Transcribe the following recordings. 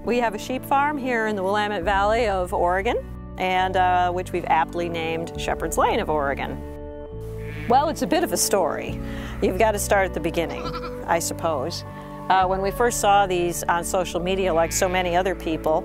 We have a sheep farm here in the Willamette Valley of Oregon, and which we've aptly named Shepherd's Lane of Oregon. Well, it's a bit of a story. You've got to start at the beginning, I suppose. When we first saw these on social media, like so many other people,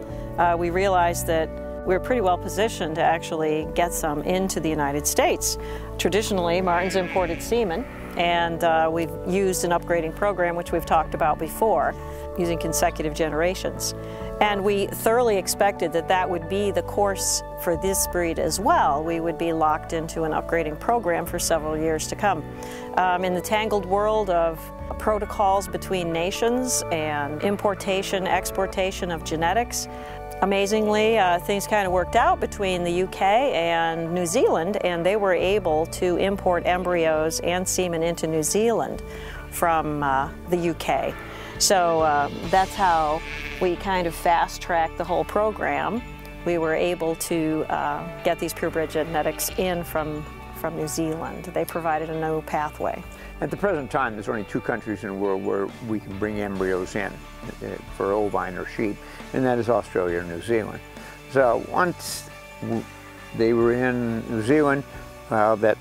we realized that we were pretty well positioned to actually get some into the United States. Traditionally, Martin's imported semen, and we've used an upgrading program, which we've talked about before, using consecutive generations. And we thoroughly expected that that would be the course for this breed as well. We would be locked into an upgrading program for several years to come. In the tangled world of protocols between nations and importation, exportation of genetics, amazingly, things kind of worked out between the UK and New Zealand, and they were able to import embryos and semen into New Zealand from the UK. So that's how we kind of fast-tracked the whole program. We were able to get these purebred genetics in from New Zealand. They provided a new pathway. At the present time, there's only 2 countries in the world where we can bring embryos in for ovine or sheep, and that is Australia and New Zealand. So once they were in New Zealand, that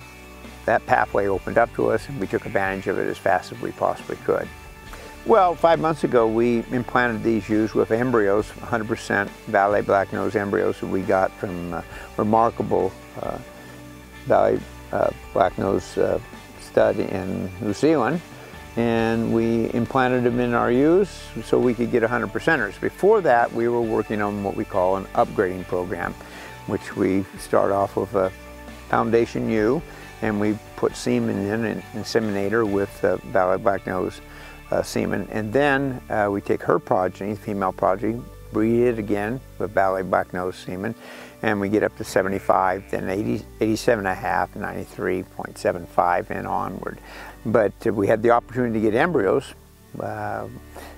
pathway opened up to us, and we took advantage of it as fast as we possibly could. Well, 5 months ago, we implanted these ewes with embryos, 100% Valais Blacknose embryos that we got from remarkable Valais Blacknose stud in New Zealand, and we implanted them in our ewes so we could get 100%ers. Before that, we were working on what we call an upgrading program, which we start off with a foundation ewe, and we put semen in an inseminator with Valais Blacknose semen, and then we take her progeny, female progeny, breed it again with Valais Blacknose semen, and we get up to 75, then 80, 87.5, 93.75, and onward. But we had the opportunity to get embryos,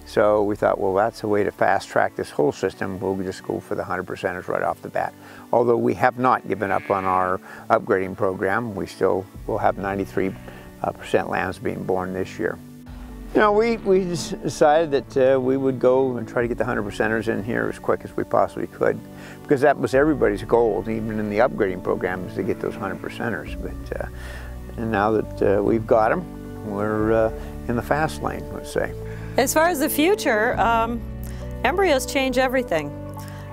so we thought, well, that's a way to fast track this whole system. We'll just go for the 100%ers right off the bat. Although we have not given up on our upgrading program, we still will have 93% lambs being born this year. You know, we decided that we would go and try to get the 100%ers in here as quick as we possibly could, because that was everybody's goal, even in the upgrading program, is to get those 100%ers. But and now that we've got them, we're in the fast lane, let's say. As far as the future, embryos change everything,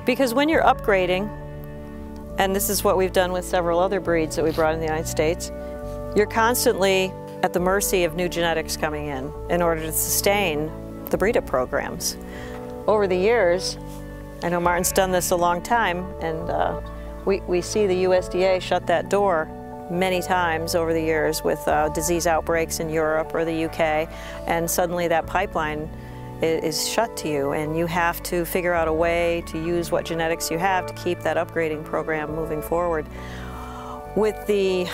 because when you're upgrading, and this is what we've done with several other breeds that we brought in the United States, you're constantly at the mercy of new genetics coming in order to sustain the breed-up programs. Over the years, I know Martin's done this a long time, and we see the USDA shut that door many times over the years with disease outbreaks in Europe or the UK, and suddenly that pipeline is shut to you, and you have to figure out a way to use what genetics you have to keep that upgrading program moving forward. With the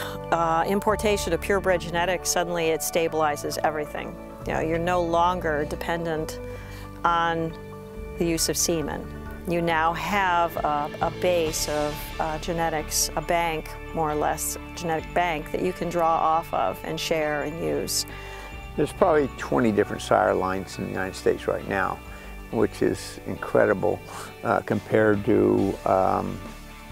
importation of purebred genetics, suddenly it stabilizes everything. You know, you're no longer dependent on the use of semen. You now have a base of genetics, a bank, more or less, genetic bank that you can draw off of and share and use. There's probably 20 different sire lines in the United States right now, which is incredible compared to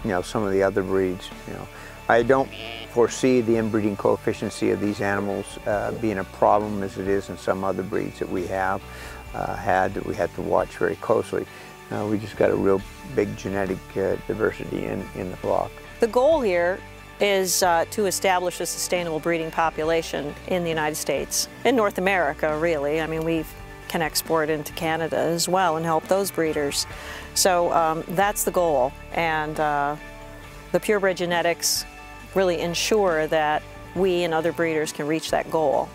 you know, some of the other breeds. You know, I don't foresee the inbreeding coefficient of these animals being a problem as it is in some other breeds that we have that we had to watch very closely. We just got a real big genetic diversity in the flock. The goal here is to establish a sustainable breeding population in the United States, in North America really. I mean, we can export into Canada as well and help those breeders. So that's the goal, and the purebred genetics really ensure that we and other breeders can reach that goal.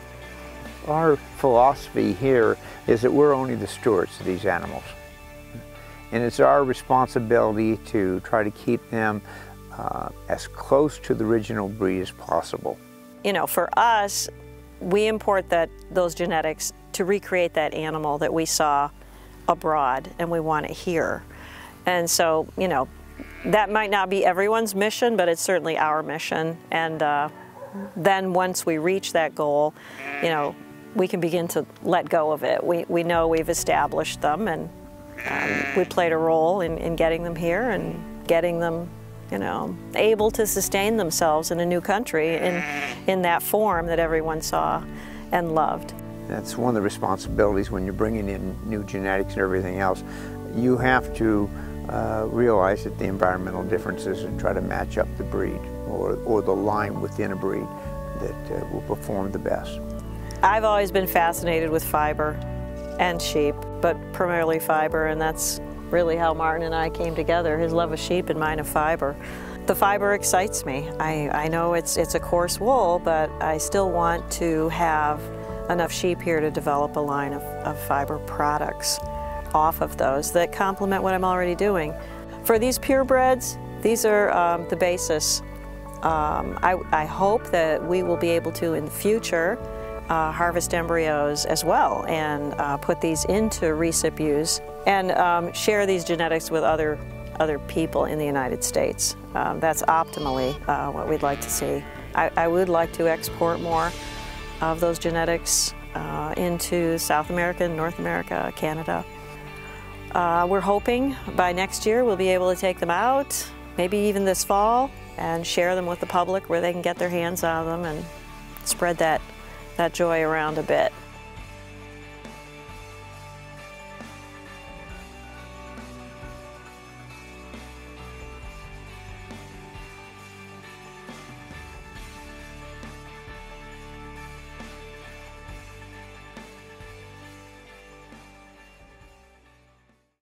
Our philosophy here is that we're only the stewards of these animals. And it's our responsibility to try to keep them as close to the original breed as possible. You know, for us, we import those genetics to recreate that animal that we saw abroad, and we want it here. And so, you know, that might not be everyone's mission, but it's certainly our mission. And then once we reach that goal, you know, we can begin to let go of it. We know we've established them, and we played a role in getting them here and getting them, you know, able to sustain themselves in a new country in that form that everyone saw and loved. That's one of the responsibilities when you're bringing in new genetics and everything else. You have to realize that the environmental differences and try to match up the breed or the line within a breed that will perform the best. I've always been fascinated with fiber and sheep, but primarily fiber, and that's really how Martin and I came together, his love of sheep and mine of fiber. The fiber excites me. I know it's a coarse wool, but I still want to have enough sheep here to develop a line of fiber products off of those that complement what I'm already doing. For these purebreds, these are the basis. I hope that we will be able to, in the future, harvest embryos as well and put these into recip use and share these genetics with other people in the United States. That's optimally what we'd like to see. I would like to export more of those genetics into South America, North America, Canada. We're hoping by next year we'll be able to take them out, maybe even this fall, and share them with the public where they can get their hands on them and spread that joy around a bit.